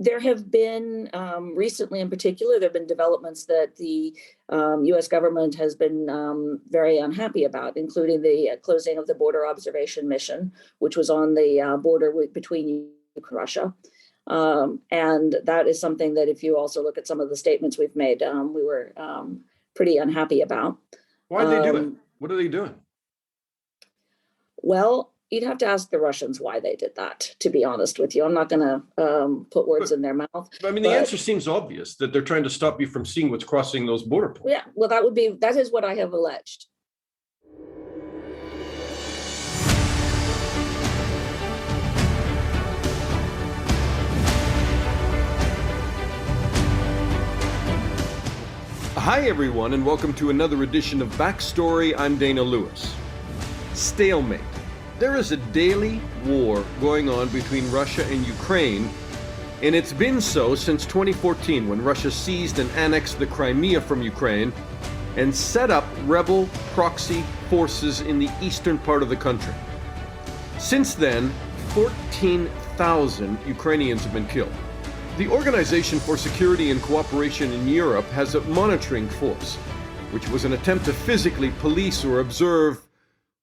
There have been, recently in particular, there have been developments that the U.S. government has been very unhappy about, including the closing of the Border Observation Mission, which was on the border between Ukraine and Russia. And that is something that if you also look at some of the statements we've made, we were pretty unhappy about. Why'd they do it? What are they doing? Well, you'd have to ask the Russians why they did that, to be honest with you. I'm not going to put words in their mouth. I mean, the answer seems obvious, that they're trying to stop you from seeing what's crossing those border points. Yeah, well, that is what I have alleged. Hi, everyone, and welcome to another edition of Backstory. I'm Dana Lewis. Stalemate. There is a daily war going on between Russia and Ukraine, and it's been so since 2014, when Russia seized and annexed the Crimea from Ukraine and set up rebel proxy forces in the eastern part of the country. Since then, 14,000 Ukrainians have been killed. The Organization for Security and Cooperation in Europe has a monitoring force, which was an attempt to physically police or observe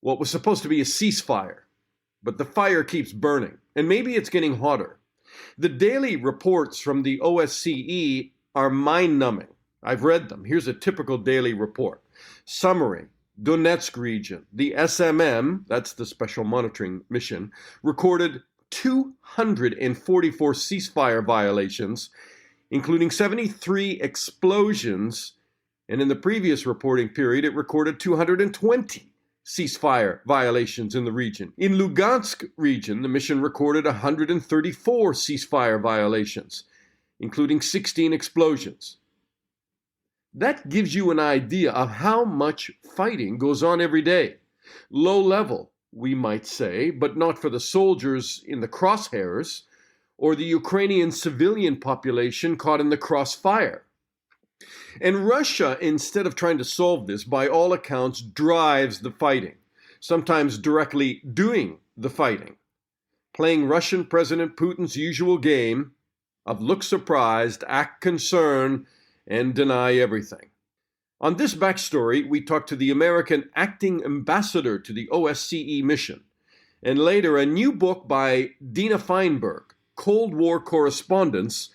what was supposed to be a ceasefire. But the fire keeps burning, and maybe it's getting hotter. The daily reports from the OSCE are mind-numbing. I've read them. Here's a typical daily report. Summary: Donetsk region. The SMM, that's the Special Monitoring Mission, recorded 244 ceasefire violations, including 73 explosions, and in the previous reporting period, it recorded 220 ceasefire violations in the region. In Lugansk region, the mission recorded 134 ceasefire violations, including 16 explosions. That gives you an idea of how much fighting goes on every day. Low level, we might say, but not for the soldiers in the crosshairs or the Ukrainian civilian population caught in the crossfire. And Russia, instead of trying to solve this, by all accounts, drives the fighting, sometimes directly doing the fighting, playing Russian President Putin's usual game of look surprised, act concerned, and deny everything. On this backstory, we talked to the American acting ambassador to the OSCE Mission, and later a new book by Dina Fainberg, Cold War Correspondents,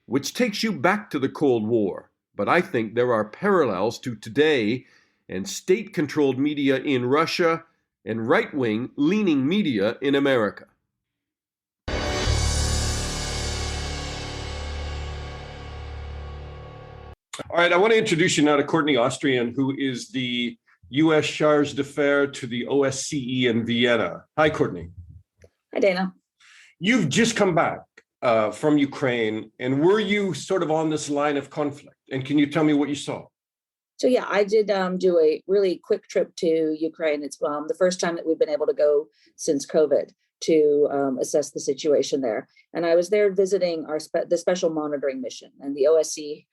which takes you back to the Cold War. But I think there are parallels to today and state-controlled media in Russia and right-wing leaning media in America. All right, I want to introduce you now to Courtney Austrian, who is the U.S. Chargé d'Affaires to the OSCE in Vienna. Hi, Courtney. Hi, Dana. You've just come back from Ukraine, and were you sort of on this line of conflict? And can you tell me what you saw? So yeah, I did do a really quick trip to Ukraine. It's the first time that we've been able to go since COVID to assess the situation there. And I was there visiting the Special Monitoring Mission, and the OSCE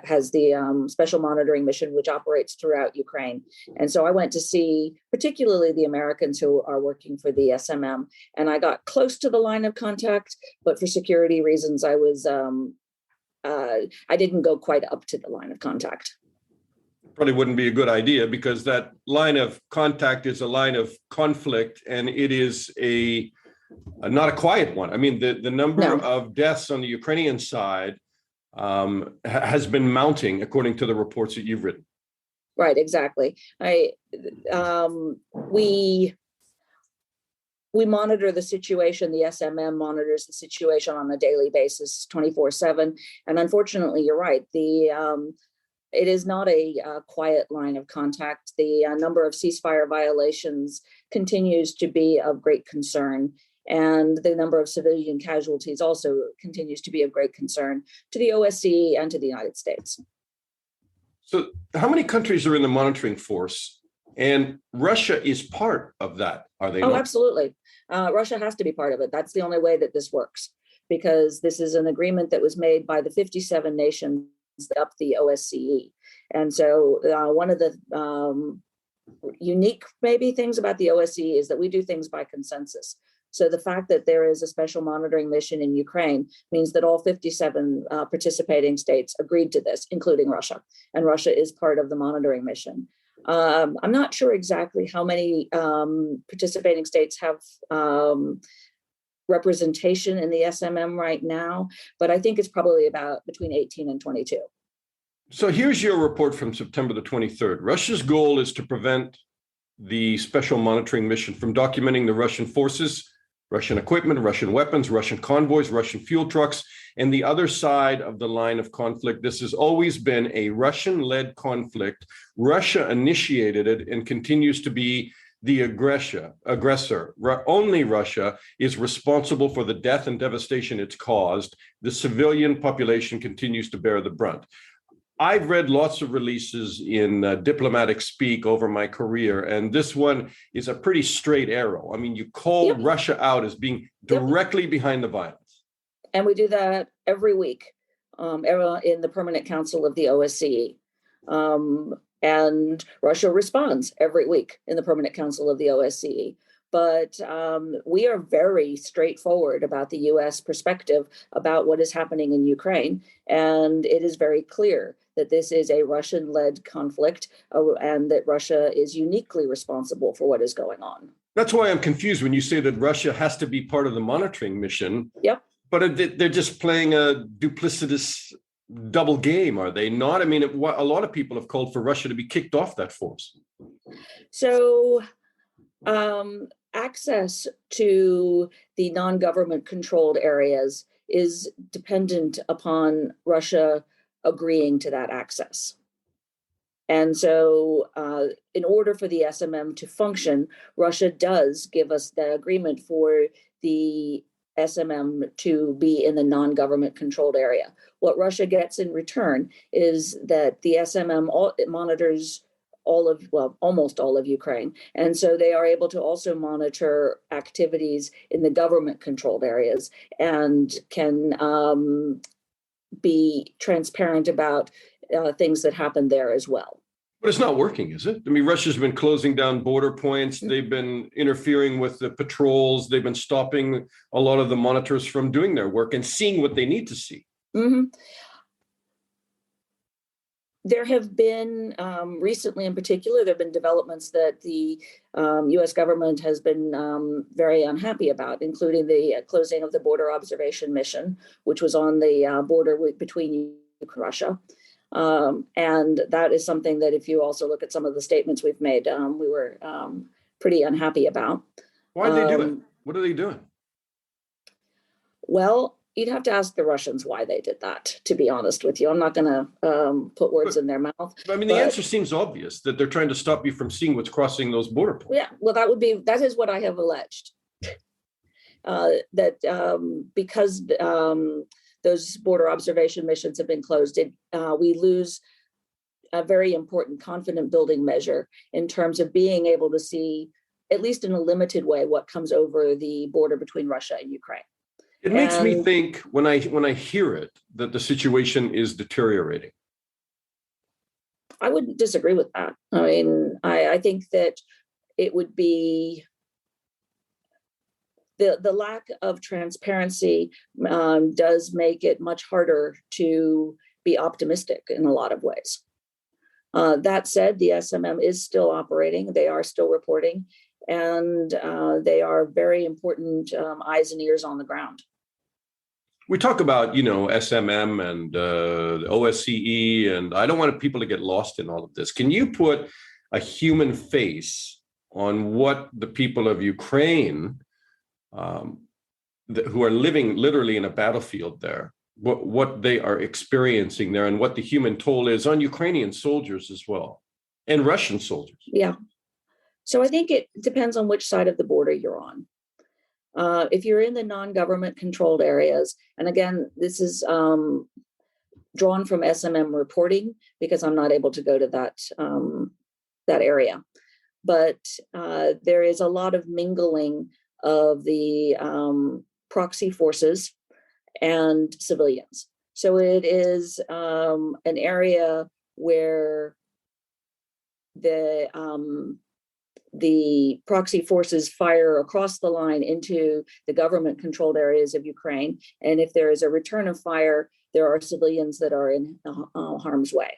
has the Special Monitoring Mission, which operates throughout Ukraine. And so I went to see particularly the Americans who are working for the SMM, and I got close to the line of contact, but for security reasons, I didn't go quite up to the line of contact. Probably wouldn't be a good idea, because that line of contact is a line of conflict, and it is not a quiet one. I mean, the number of deaths on the Ukrainian side has been mounting, according to the reports that you've written. Right, exactly. We monitor the situation. The SMM monitors the situation on a daily basis, 24/7. And unfortunately, you're right. It is not a quiet line of contact. The number of ceasefire violations continues to be of great concern. And the number of civilian casualties also continues to be of great concern to the OSCE and to the United States. So how many countries are in the monitoring force? And Russia is part of that, are they not? Oh, absolutely. Russia has to be part of it. That's the only way that this works, because this is an agreement that was made by the 57 nations up the OSCE. And so one of the unique maybe things about the OSCE is that we do things by consensus. So the fact that there is a special monitoring mission in Ukraine means that all 57 participating states agreed to this, including Russia, and Russia is part of the monitoring mission. I'm not sure exactly how many participating states have representation in the SMM right now, but I think it's probably about between 18 and 22. So here's your report from September the 23rd. Russia's goal is to prevent the special monitoring mission from documenting the Russian forces, Russian equipment, Russian weapons, Russian convoys, Russian fuel trucks, and the other side of the line of conflict. This has always been a Russian-led conflict. Russia initiated it and continues to be the aggressor. Only Russia is responsible for the death and devastation it's caused. The civilian population continues to bear the brunt. I've read lots of releases in diplomatic speak over my career, and this one is a pretty straight arrow. I mean, you call Russia out as being directly behind the violence. And we do that every week in the Permanent Council of the OSCE. And Russia responds every week in the Permanent Council of the OSCE. But we are very straightforward about the U.S. perspective about what is happening in Ukraine. And it is very clear that this is a Russian-led conflict and that Russia is uniquely responsible for what is going on. That's why I'm confused when you say that Russia has to be part of the monitoring mission. Yep. But they're just playing a duplicitous double game, are they not? I mean, a lot of people have called for Russia to be kicked off that force. So access to the non-government controlled areas is dependent upon Russia agreeing to that access. And so in order for the SMM to function, Russia does give us the agreement for the SMM to be in the non-government controlled area. What Russia gets in return is that the SMM monitors almost all of Ukraine. And so they are able to also monitor activities in the government controlled areas and can be transparent about things that happen there as well. But it's not working, is it? I mean, Russia's been closing down border points. They've been interfering with the patrols. They've been stopping a lot of the monitors from doing their work and seeing what they need to see. Mm-hmm. There have been, recently in particular, there have been developments that the U.S. government has been very unhappy about, including the closing of the border observation mission, which was on the border between Ukraine and Russia. And that is something that if you also look at some of the statements we've made, we were pretty unhappy about. Why did they do it? What are they doing? Well, you'd have to ask the Russians why they did that, to be honest with you. I'm not going to put words in their mouth. I mean, the answer seems obvious, that they're trying to stop you from seeing what's crossing those border points. Yeah, well, that is what I have alleged. Because those border observation missions have been closed, we lose a very important confidence building measure in terms of being able to see, at least in a limited way, what comes over the border between Russia and Ukraine. It makes me think when I hear it that the situation is deteriorating. I wouldn't disagree with that. I mean, I think that it would be the lack of transparency does make it much harder to be optimistic in a lot of ways. That said, the SMM is still operating. They are still reporting, and they are very important eyes and ears on the ground. We talk about, SMM and OSCE, and I don't want people to get lost in all of this. Can you put a human face on what the people of Ukraine, who are living literally in a battlefield there, what they are experiencing there, and what the human toll is on Ukrainian soldiers as well, and Russian soldiers? Yeah. So I think it depends on which side of the border you're on. If you're in the non-government controlled areas, and again, this is drawn from SMM reporting because I'm not able to go to that area, but there is a lot of mingling of the proxy forces and civilians. So it is an area where the the proxy forces fire across the line into the government-controlled areas of Ukraine. And if there is a return of fire, there are civilians that are in harm's way.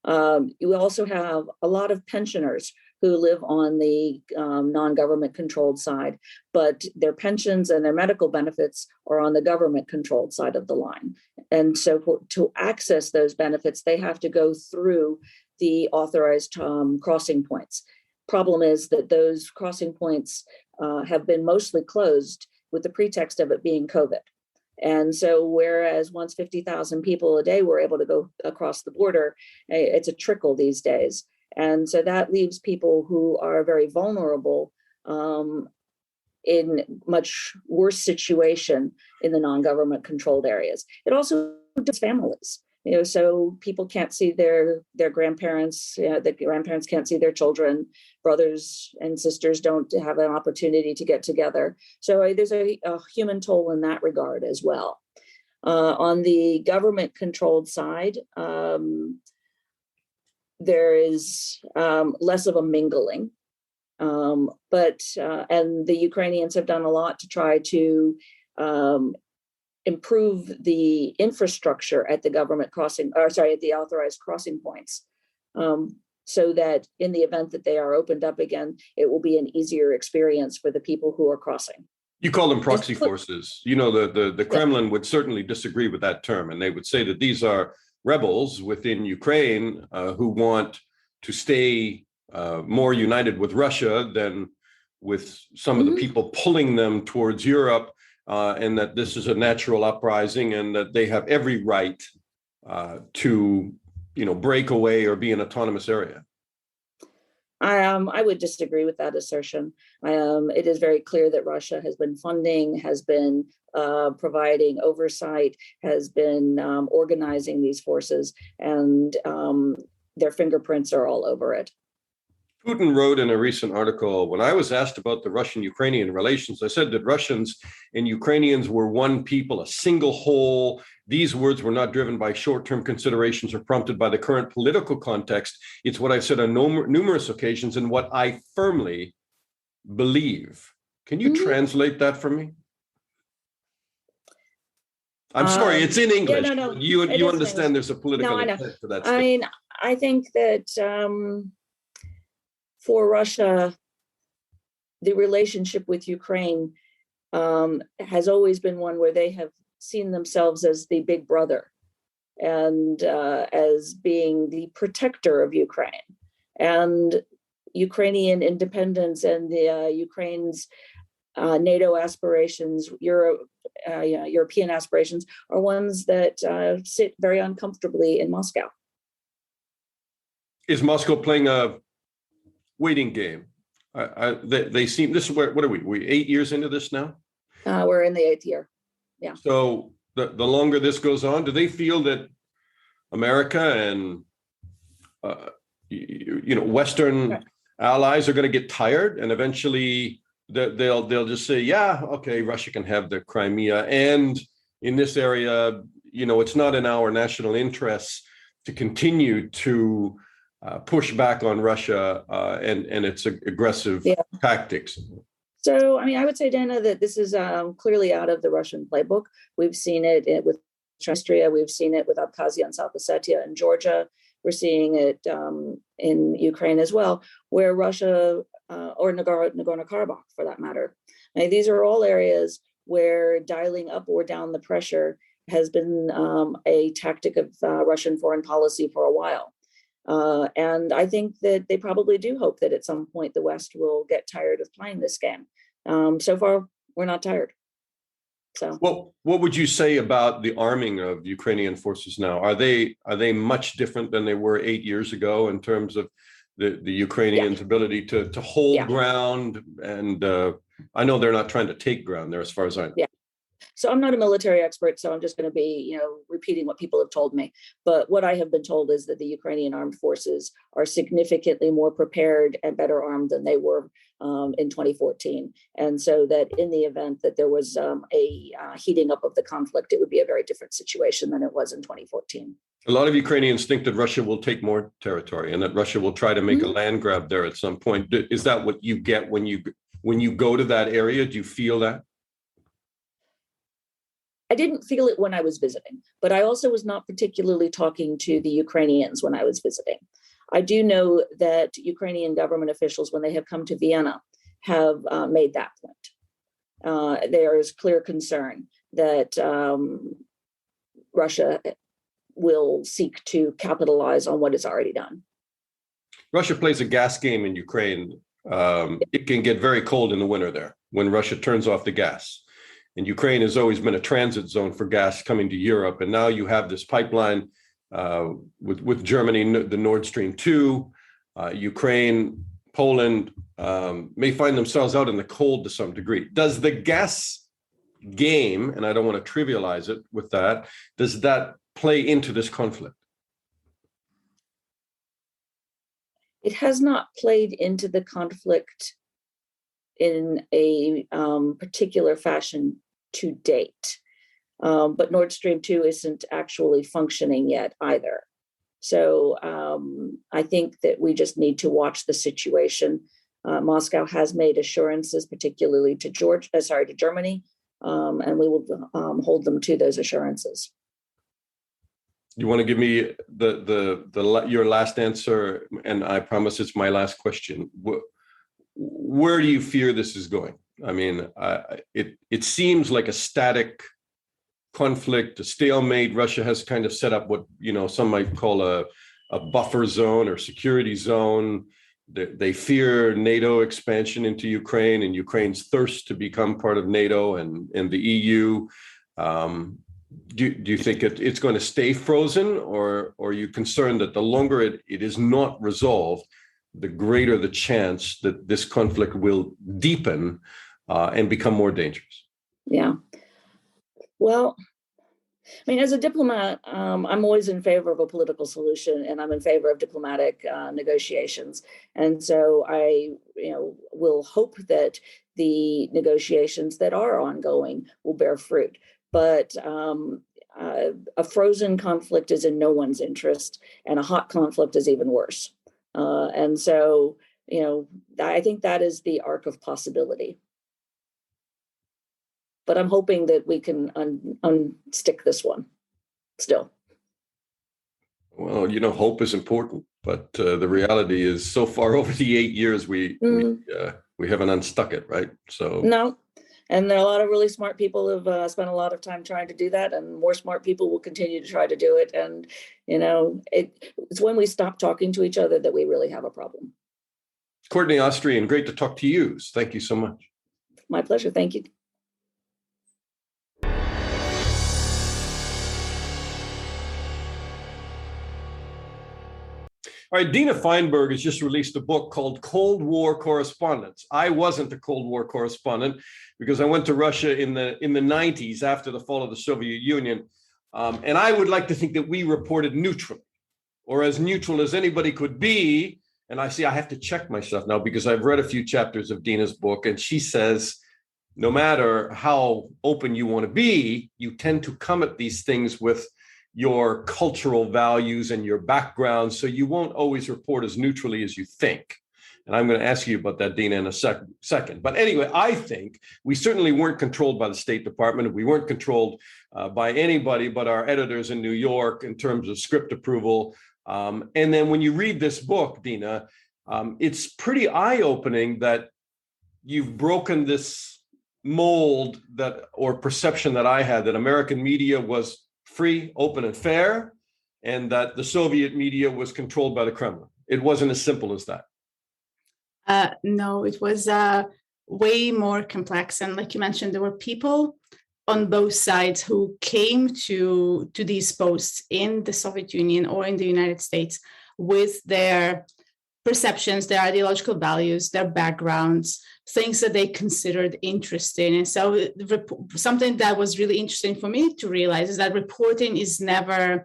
You also have a lot of pensioners who live on the non-government controlled side, but their pensions and their medical benefits are on the government controlled side of the line. And so to access those benefits, they have to go through the authorized crossing points. Problem is that those crossing points have been mostly closed with the pretext of it being COVID. And so whereas once 50,000 people a day were able to go across the border, it's a trickle these days. And so that leaves people who are very vulnerable in much worse situation in the non-government controlled areas. It also does families. So people can't see their grandparents, the grandparents can't see their children, brothers and sisters don't have an opportunity to get together. So there's a human toll in that regard as well. On the government controlled side, there is less of a mingling, but the Ukrainians have done a lot to try to improve the infrastructure at the government crossing, at the authorized crossing points, so that in the event that they are opened up again, it will be an easier experience for the people who are crossing. You call them proxy forces. The Kremlin would certainly disagree with that term, and they would say that these are rebels within Ukraine who want to stay more united with Russia than with some of the people pulling them towards Europe. And that this is a natural uprising, and that they have every right to, break away or be an autonomous area. I would disagree with that assertion. It is very clear that Russia has been funding, has been providing oversight, has been organizing these forces, and their fingerprints are all over it. Putin wrote in a recent article, when I was asked about the Russian-Ukrainian relations, I said that Russians and Ukrainians were one people, a single whole. These words were not driven by short-term considerations or prompted by the current political context. It's what I've said on numerous occasions and what I firmly believe. Can you translate that for me? I'm sorry, it's in English. Yeah, no. You understand English. There's a political intent to that statement. I think that for Russia, the relationship with Ukraine has always been one where they have seen themselves as the big brother and as being the protector of Ukraine. And Ukrainian independence and the Ukraine's NATO aspirations, European aspirations, are ones that sit very uncomfortably in Moscow. Is Moscow playing a waiting game? They seem, this is what are we 8 years into this now? We're in the 8th year. Yeah. So the longer this goes on, do they feel that America and Western allies are going to get tired, and eventually they'll just say, yeah, okay, Russia can have the Crimea, and in this area, it's not in our national interests to continue to push back on Russia and its aggressive tactics? So, I would say, Dana, that this is clearly out of the Russian playbook. We've seen it with Transnistria, we've seen it with Abkhazia and South Ossetia and Georgia. We're seeing it in Ukraine as well, where Russia, or Nagorno-Karabakh for that matter. These are all areas where dialing up or down the pressure has been a tactic of Russian foreign policy for a while. And I think that they probably do hope that at some point the West will get tired of playing this game. So far, we're not tired. So, what would you say about the arming of Ukrainian forces now? Are they much different than they were 8 years ago in terms of the Ukrainians' ability to hold ground? And I know they're not trying to take ground there, as far as I know. Yeah. So I'm not a military expert, so I'm just going to be, repeating what people have told me. But what I have been told is that the Ukrainian armed forces are significantly more prepared and better armed than they were in 2014. And so that in the event that there was a heating up of the conflict, it would be a very different situation than it was in 2014. A lot of Ukrainians think that Russia will take more territory and that Russia will try to make a land grab there at some point. Is that what you get when you go to that area? Do you feel that? I didn't feel it when I was visiting, but I also was not particularly talking to the Ukrainians when I was visiting. I do know that Ukrainian government officials, when they have come to Vienna, have made that point. There is clear concern that Russia will seek to capitalize on what is already done. Russia plays a gas game in Ukraine. It can get very cold in the winter there when Russia turns off the gas. And Ukraine has always been a transit zone for gas coming to Europe. And now you have this pipeline with Germany, the Nord Stream 2, Ukraine, Poland may find themselves out in the cold to some degree. Does the gas game, and I don't want to trivialize it with that, does that play into this conflict? It has not played into the conflict in a particular fashion to date. But Nord Stream 2 isn't actually functioning yet either. So I think that we just need to watch the situation. Moscow has made assurances, particularly to Germany, and we will hold them to those assurances. You want to give me your last answer, and I promise it's my last question. Where do you fear this is going? I mean, it seems like a static conflict, a stalemate. Russia has kind of set up what some might call a buffer zone or security zone. They fear NATO expansion into Ukraine and Ukraine's thirst to become part of NATO and the EU. Do you think it's going to stay frozen, or are you concerned that the longer it is not resolved, the greater the chance that this conflict will deepen and become more dangerous? Yeah. Well, I mean, as a diplomat, I'm always in favor of a political solution, and I'm in favor of diplomatic negotiations. And so I, will hope that the negotiations that are ongoing will bear fruit. But a frozen conflict is in no one's interest, and a hot conflict is even worse. And so, I think that is the arc of possibility. But I'm hoping that we can unstick this one still. Well, hope is important, but the reality is so far over the 8 years, we haven't unstuck it, right? So no. And there are a lot of really smart people who've spent a lot of time trying to do that, and more smart people will continue to try to do it. And, it's when we stop talking to each other that we really have a problem. Courtney Austrian, great to talk to you. Thank you so much. My pleasure. Thank you. All right, Dina Fainberg has just released a book called Cold War Correspondents. I wasn't a Cold War correspondent because I went to Russia in the 90s after the fall of the Soviet Union. And I would like to think that we reported neutrally, or as neutral as anybody could be. And I have to check myself now because I've read a few chapters of Dina's book, and she says, no matter how open you want to be, you tend to come at these things with your cultural values and your background, so you won't always report as neutrally as you think. And I'm going to ask you about that, Dina, in a second. But anyway, I think we certainly weren't controlled by the State Department. We weren't controlled by anybody but our editors in New York in terms of script approval. And then when you read this book, Dina, it's pretty eye-opening that you've broken this mold or perception that I had, that American media was free, open, and fair, and that the Soviet media was controlled by the Kremlin. It wasn't as simple as that. No, it was way more complex. And like you mentioned, there were people on both sides who came to these posts in the Soviet Union or in the United States with their perceptions, their ideological values, their backgrounds, things that they considered interesting. And so something that was really interesting for me to realize is that reporting is never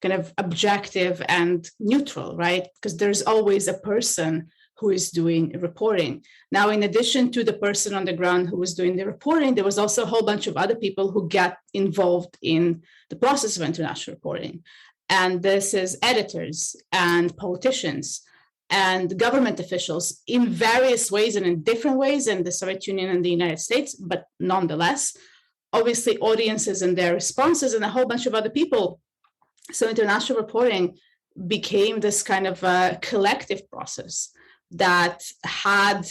kind of objective and neutral, right? Because there's always a person who is doing reporting. Now, in addition to the person on the ground who was doing the reporting, there was also a whole bunch of other people who got involved in the process of international reporting. And this is editors and politicians and government officials in various ways and in different ways in the Soviet Union and the United States, but nonetheless, obviously audiences and their responses and a whole bunch of other people. So international reporting became this kind of a collective process that had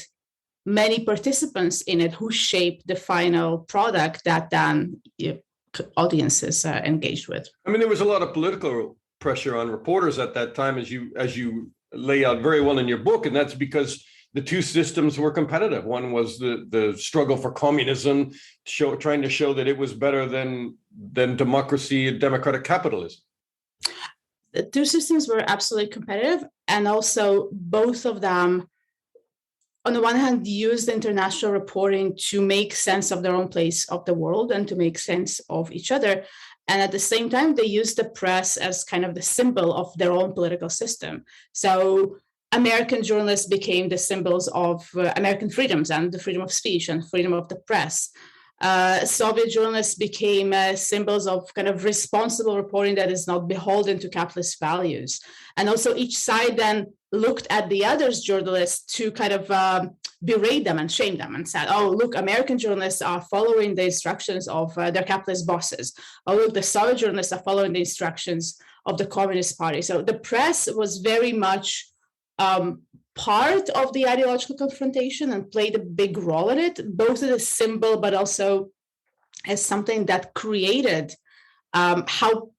many participants in it who shaped the final product that then audiences engaged with. I mean, there was a lot of political pressure on reporters at that time, as you lay out very well in your book, and that's because the two systems were competitive. One was the struggle for communism, trying to show that it was better than democracy and democratic capitalism. The two systems were absolutely competitive, and also both of them, on the one hand, used international reporting to make sense of their own place of the world and to make sense of each other. And at the same time, they used the press as kind of the symbol of their own political system. So American journalists became the symbols of American freedoms and the freedom of speech and freedom of the press. Soviet journalists became symbols of kind of responsible reporting that is not beholden to capitalist values. And also each side then looked at the other's journalists to kind of berate them and shame them and said, oh, look, American journalists are following the instructions of their capitalist bosses. Oh, look, the Soviet journalists are following the instructions of the Communist Party. So the press was very much part of the ideological confrontation and played a big role in it, both as a symbol, but also as something that created how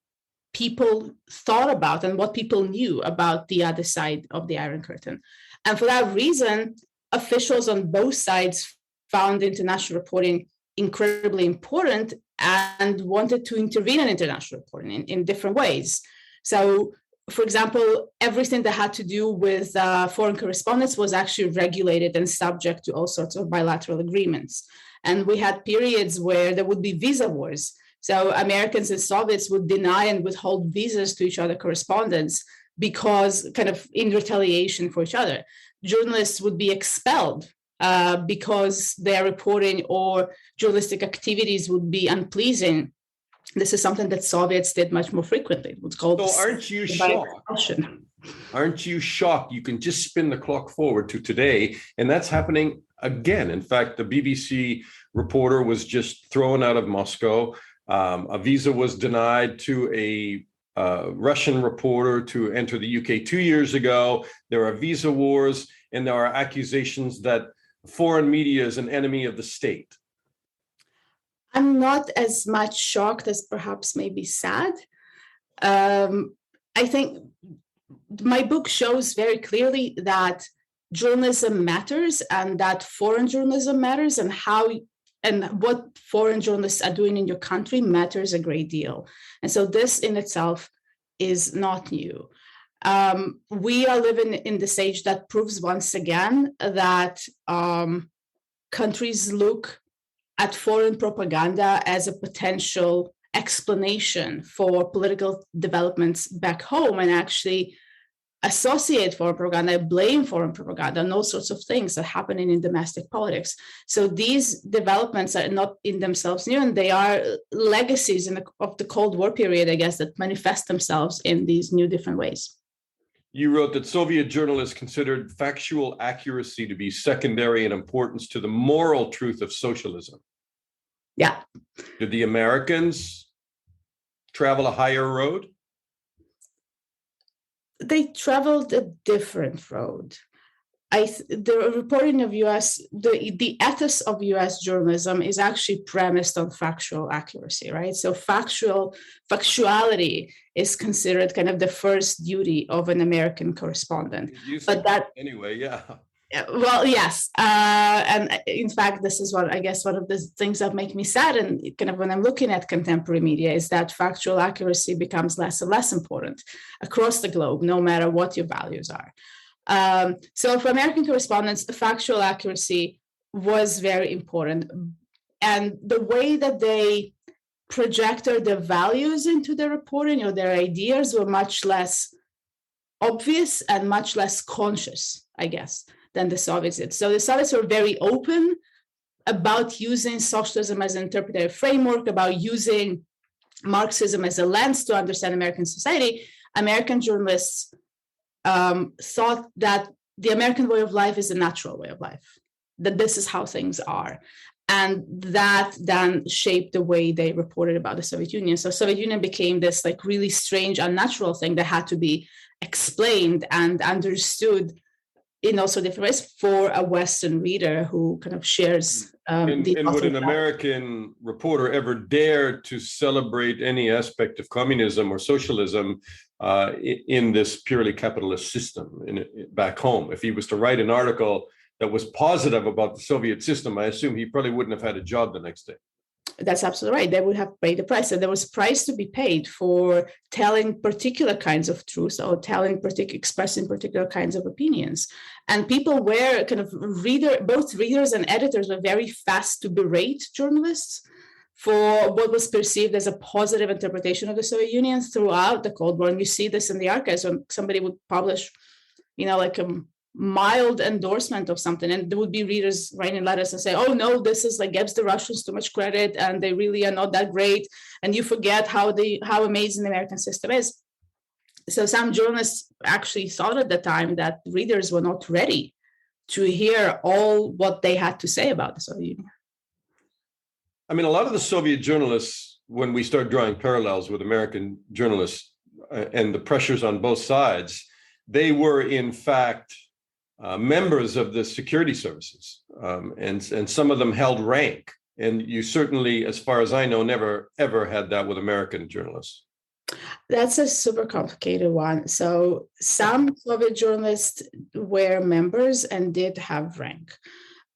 people thought about and what people knew about the other side of the Iron Curtain. And for that reason, officials on both sides found international reporting incredibly important and wanted to intervene in international reporting in different ways. So, for example, everything that had to do with foreign correspondence was actually regulated and subject to all sorts of bilateral agreements. And we had periods where there would be visa wars. So Americans and Soviets would deny and withhold visas to each other correspondents because kind of in retaliation for each other. Journalists would be expelled because their reporting or journalistic activities would be unpleasing. This is something that Soviets did much more frequently. It was called. So aren't you shocked? Aren't you shocked? You can just spin the clock forward to today, and that's happening again. In fact, the BBC reporter was just thrown out of Moscow. A visa was denied to a Russian reporter to enter the UK 2 years ago. There are visa wars, and there are accusations that foreign media is an enemy of the state. I'm not as much shocked as perhaps maybe sad. I think my book shows very clearly that journalism matters and that foreign journalism matters, and what foreign journalists are doing in your country matters a great deal. And so this in itself is not new. We are living in this age that proves once again that countries look at foreign propaganda as a potential explanation for political developments back home and actually associate foreign propaganda, blame foreign propaganda, and all sorts of things that are happening in domestic politics. So these developments are not in themselves new, and they are legacies of the Cold War period, I guess, that manifest themselves in these new different ways. You wrote that Soviet journalists considered factual accuracy to be secondary in importance to the moral truth of socialism. Yeah. Did the Americans travel a higher road? They traveled a different road. The reporting of US, the ethos of US journalism is actually premised on factual accuracy, right? So factuality is considered kind of the first duty of an American correspondent. But that anyway, yeah. Well, yes. And in fact, this is one of the things that make me sad. And kind of when I'm looking at contemporary media is that factual accuracy becomes less and less important across the globe, no matter what your values are. So for American correspondents, factual accuracy was very important. And the way that they projected their values into their reporting or their ideas were much less obvious and much less conscious, I guess, than the Soviets did. So the Soviets were very open about using socialism as an interpretive framework, about using Marxism as a lens to understand American society, American journalists thought that the American way of life is a natural way of life, that this is how things are. And that then shaped the way they reported about the Soviet Union. So Soviet Union became this like really strange, unnatural thing that had to be explained and understood in also different ways for a Western reader who kind of shares. And would an American reporter ever dare to celebrate any aspect of communism or socialism in this purely capitalist system back home? If he was to write an article that was positive about the Soviet system, I assume he probably wouldn't have had a job the next day. That's absolutely right. They would have paid the price. And there was price to be paid for telling particular kinds of truths or expressing particular kinds of opinions. And people were kind of both readers and editors were very fast to berate journalists for what was perceived as a positive interpretation of the Soviet Union throughout the Cold War. And you see this in the archives when somebody would publish, like a mild endorsement of something, and there would be readers writing letters and say, oh no, this is like gives the Russians too much credit and they really are not that great, and you forget how amazing the American system is. So some journalists actually thought at the time that readers were not ready to hear all what they had to say about the Soviet Union. I mean, a lot of the Soviet journalists, when we start drawing parallels with American journalists and the pressures on both sides, they were in fact members of the security services, and some of them held rank. And you certainly, as far as I know, never ever had that with American journalists. That's a super complicated one. So some Soviet journalists were members and did have rank.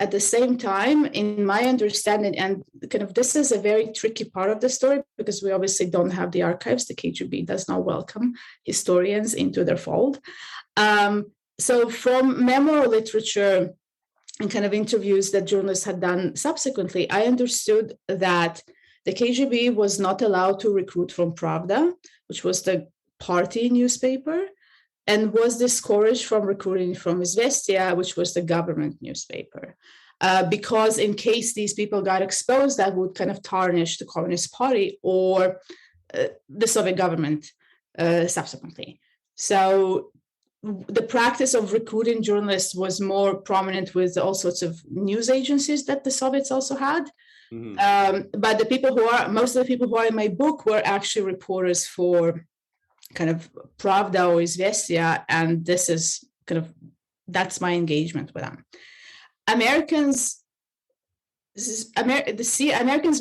At the same time, in my understanding, and kind of this is a very tricky part of the story because we obviously don't have the archives. The KGB does not welcome historians into their fold. So from memoir literature and kind of interviews that journalists had done subsequently, I understood that the KGB was not allowed to recruit from Pravda, which was the party newspaper, and was discouraged from recruiting from Izvestia, which was the government newspaper, because in case these people got exposed, that would kind of tarnish the Communist Party or the Soviet government subsequently. So the practice of recruiting journalists was more prominent with all sorts of news agencies that the Soviets also had. Mm-hmm. But most of the people who are in my book were actually reporters for kind of Pravda or Izvestia, and this is that's my engagement with them. Americans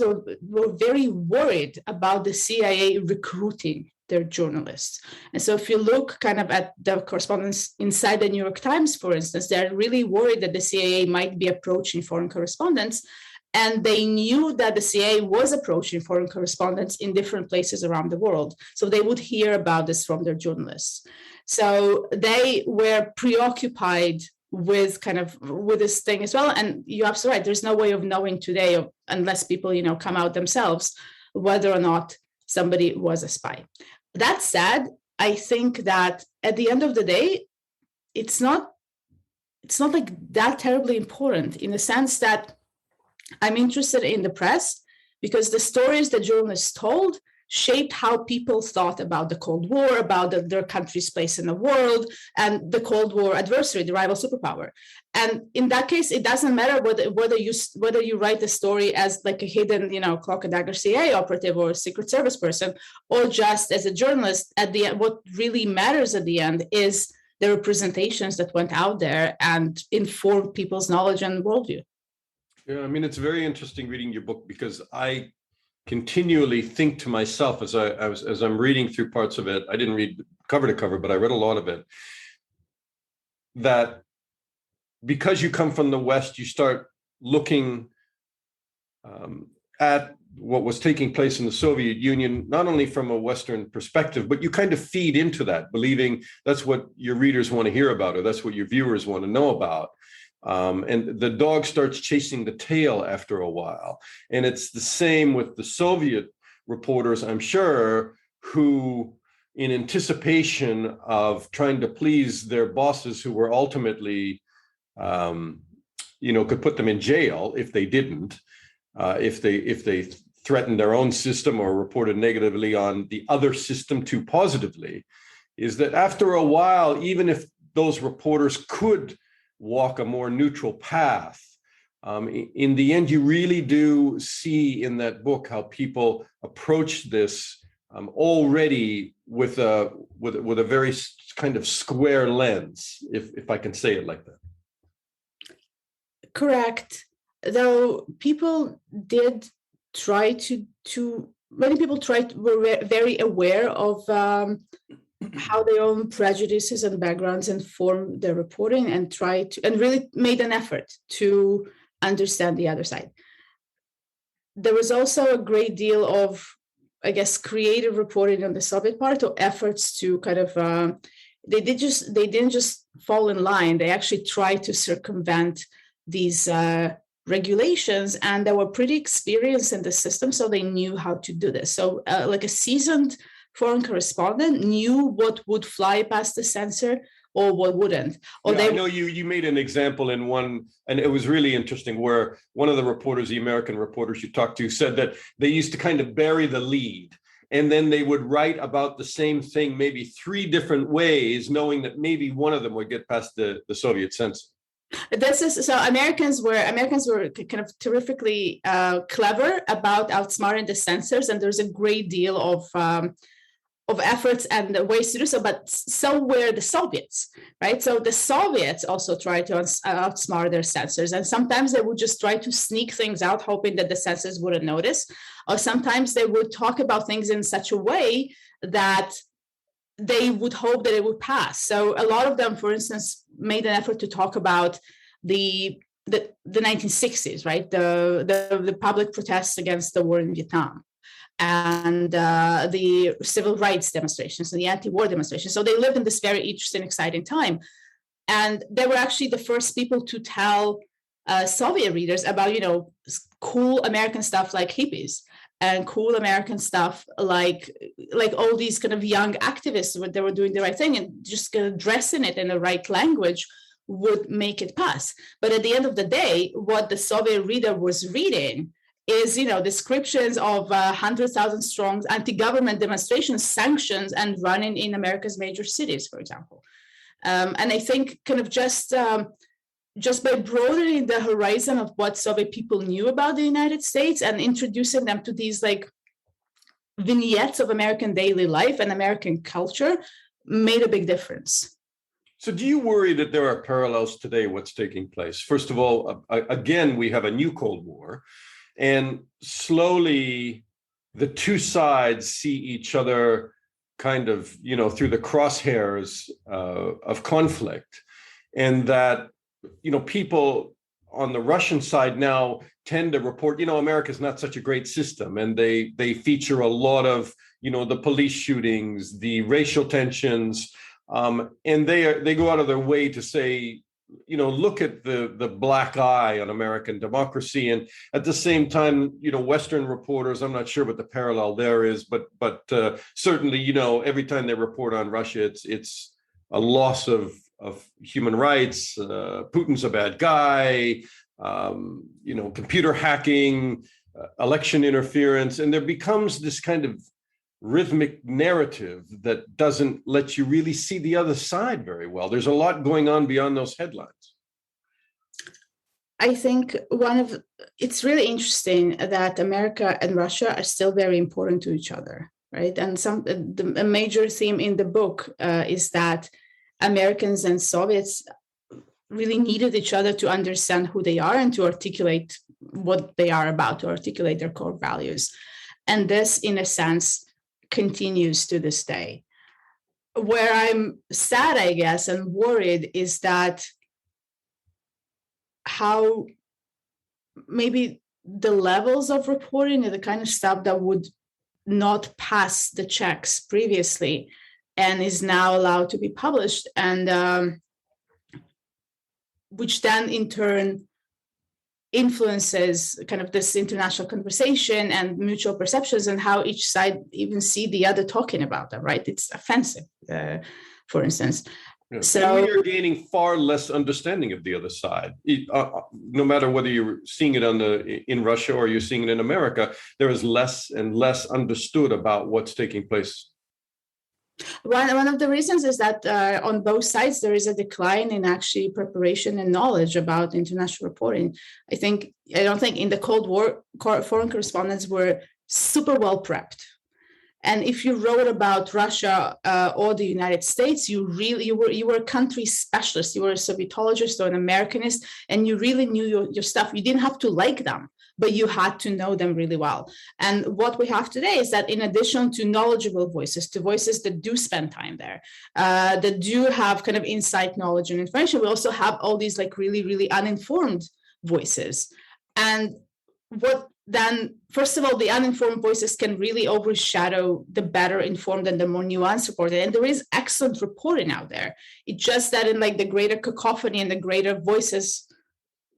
were very worried about the CIA recruiting their journalists. And so if you look kind of at the correspondence inside the New York Times, for instance, they're really worried that the CIA might be approaching foreign correspondents. And they knew that the CIA was approaching foreign correspondents in different places around the world. So they would hear about this from their journalists. So they were preoccupied with this thing as well. And you're absolutely right. There's no way of knowing today, unless people, come out themselves, whether or not somebody was a spy. That said, I think that at the end of the day, it's not like that terribly important, in the sense that I'm interested in the press because the stories that journalists told shaped how people thought about the Cold War, about their country's place in the world, and the Cold War adversary, the rival superpower. And in that case, it doesn't matter whether you write the story as like a hidden, cloak and dagger CIA operative or Secret Service person, or just as a journalist. At the end, what really matters at the end is the representations that went out there and informed people's knowledge and worldview. Yeah, I mean, it's very interesting reading your book because I continually think to myself as I'm reading through parts of it. I didn't read cover to cover, but I read a lot of it. That because you come from the West, you start looking at what was taking place in the Soviet Union, not only from a Western perspective, but you kind of feed into that, believing that's what your readers want to hear about, or that's what your viewers want to know about. And the dog starts chasing the tail after a while. And it's the same with the Soviet reporters, I'm sure, who, in anticipation of trying to please their bosses, who were ultimately, could put them in jail if they didn't, if they threatened their own system or reported negatively on the other system too positively, is that after a while, even if those reporters could walk a more neutral path, in the end, you really do see in that book how people approach this already with a very kind of square lens, if I can say it like that. Correct. Though people did try many people were very aware of how their own prejudices and backgrounds inform their reporting, and really made an effort to understand the other side. There was also a great deal of, I guess, creative reporting on the Soviet part, or efforts to kind of they didn't just fall in line. They actually tried to circumvent these regulations, and they were pretty experienced in the system, so they knew how to do this. So like a seasoned foreign correspondent knew what would fly past the censor or what wouldn't. Or I know you made an example in one, and it was really interesting, where one of the reporters, the American reporters you talked to, said that they used to kind of bury the lead, and then they would write about the same thing maybe 3 different ways, knowing that maybe one of them would get past the Soviet censor. Americans were kind of terrifically clever about outsmarting the censors, and there's a great deal of efforts and ways to do so, but so were the Soviets, right? So the Soviets also tried to outsmart their censors, and sometimes they would just try to sneak things out, hoping that the censors wouldn't notice, or sometimes they would talk about things in such a way that they would hope that it would pass. So a lot of them, for instance, made an effort to talk about the 1960s, right? The public protests against the war in Vietnam, and the civil rights demonstrations and the anti-war demonstrations. So they lived in this very interesting, exciting time. And they were actually the first people to tell Soviet readers about, cool American stuff like hippies, and cool American stuff like all these kind of young activists, when they were doing the right thing, and just kind of dressing it in the right language would make it pass. But at the end of the day, what the Soviet reader was reading is, descriptions of 100,000 strong anti-government demonstrations, sanctions, and running in America's major cities, for example. And I think kind of just by broadening the horizon of what Soviet people knew about the United States and introducing them to these like vignettes of American daily life and American culture made a big difference. So do you worry that there are parallels today, what's taking place? First of all, again, we have a new Cold War, and slowly the two sides see each other kind of, through the crosshairs of conflict. And that, people on the Russian side now tend to report, America's not such a great system. And they feature a lot of, the police shootings, the racial tensions, and they go out of their way to say, look at the black eye on American democracy. And at the same time, Western reporters, I'm not sure what the parallel there is, but certainly, every time they report on Russia, it's a loss of human rights. Putin's a bad guy, computer hacking, election interference. And there becomes this kind of rhythmic narrative that doesn't let you really see the other side very well. There's a lot going on beyond those headlines. I think it's really interesting that America and Russia are still very important to each other, right? And a major theme in the book is that Americans and Soviets really needed each other to understand who they are and to articulate what they are about, to articulate their core values. And this, in a sense, continues to this day. Where I'm sad, I guess, and worried is that how maybe the levels of reporting and the kind of stuff that would not pass the checks previously and is now allowed to be published, and which then in turn influences kind of this international conversation and mutual perceptions and how each side even see the other talking about them, right? It's offensive, for instance. Yeah. So We are gaining far less understanding of the other side. No matter whether you're seeing it in Russia or you're seeing it in America, there is less and less understood about what's taking place. one of the reasons is that on both sides, there is a decline in actually preparation and knowledge about international reporting. I don't think in the Cold War, foreign correspondents were super well prepped. And if you wrote about Russia or the United States, you were a country specialist. You were a Sovietologist or an Americanist, and you really knew your stuff. You didn't have to like them, but you had to know them really well. And what we have today is that in addition to knowledgeable voices, to voices that do spend time there, that do have kind of insight, knowledge, and information, we also have all these like really, really uninformed voices. And then, first of all, the uninformed voices can really overshadow the better informed and the more nuanced reporting. And there is excellent reporting out there. It's just that in like the greater cacophony and the greater voices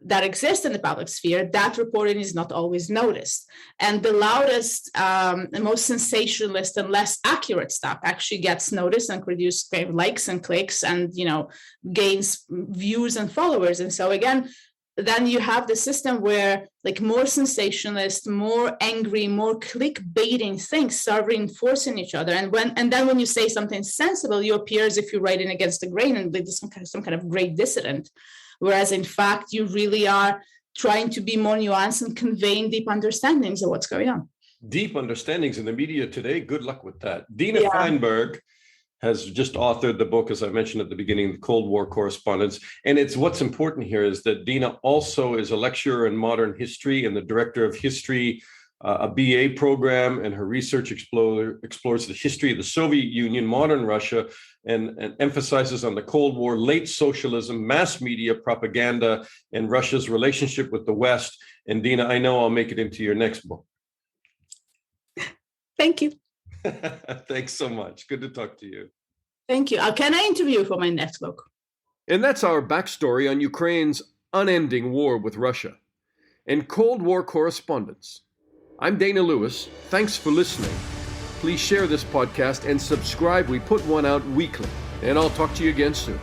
that exist in the public sphere, that reporting is not always noticed. And the loudest, the most sensationalist and less accurate stuff actually gets noticed and produces likes and clicks and, gains views and followers. And so again, then you have the system where like more sensationalist, more angry, more clickbaiting things start reinforcing each other. And then when you say something sensible, you appear as if you're writing against the grain and like some kind of great dissident. Whereas in fact, you really are trying to be more nuanced and conveying deep understandings of what's going on. Deep understandings in the media today. Good luck with that. Dina Fainberg has just authored the book, as I mentioned at the beginning, the Cold War Correspondents. And what's important here is that Dina also is a lecturer in modern history and the director of history, a BA program, and her research explores the history of the Soviet Union, modern Russia, and emphasizes on the Cold War, late socialism, mass media, propaganda, and Russia's relationship with the West. And Dina, I know I'll make it into your next book. Thank you. Thanks so much. Good to talk to you. Thank you. Can I interview you for my next book? And that's our backstory on Ukraine's unending war with Russia and Cold War Correspondents. I'm Dana Lewis. Thanks for listening. Please share this podcast and subscribe. We put one out weekly. And I'll talk to you again soon.